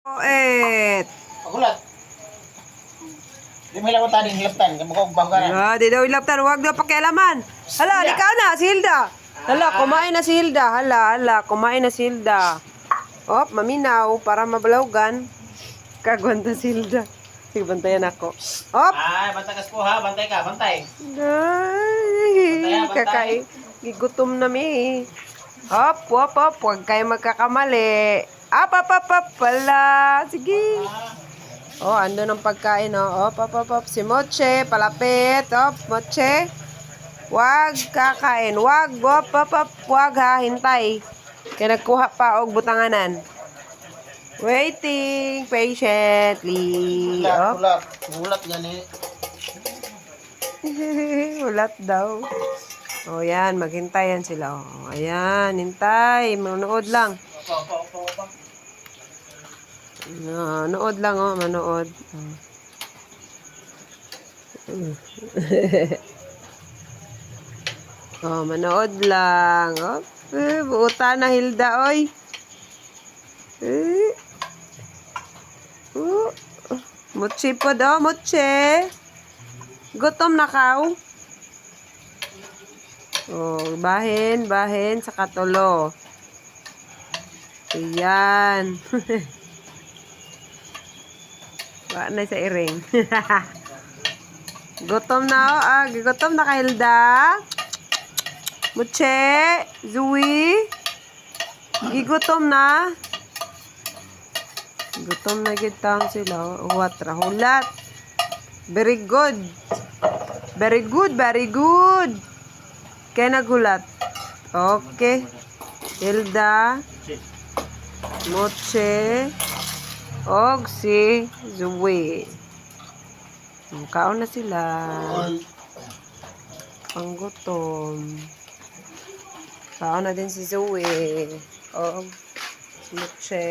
Poet. Pagulat. Di mo lang ko tani hilaptan, kamukha og bangka na. Di daw ilaptan. Huwag daw pakialaman. Hala, ikaw na, si Hilda. Hala, kumain na si Hilda. Hala, kumain na si Hilda. Op, maminaw para mabalawgan. Kagwanta si Hilda. Sige, bantayan ako. Op! Ay, bantay kas po ha, bantay ka, bantay. Ay, kakay. Gigutom na mi. Op, op, op. Huwag kayo magkakamali. Op, op, op, op. Pala. Sige. Oh, ando ng pagkain, oh. Op, op, op, op. Si Moche, palapit. Op, Moche. Wag kakain. Wag, op, op, op. Wag ha, hintay. Kaya nagkuha pa og butanganan. Waiting patiently. Op. Ulat gani. Ulat daw. Oh, yan. Maghintayan sila. Oh, ayan. Hintay. Manood lang. Manood lang, oh. Manood. Oh, manood lang. Oh, buutan na Hilda, oy. Mutsi po daw, mutsi. Gutom na kaw. Oh, bahin sa katulo. Ayan. Wala na sa iring. Gutom na, oh. Gutom na ka, Hilda. Mutsi, Zui. Gigutom na. Gutom na gitang sila. Huwatra, hulat. Very good. Very good, very good. Kaya nagulat. Okay. Hilda. Moche. Og si Zui. Kaon na sila. Panggutom. Kaon na din si Zui. Og Moche.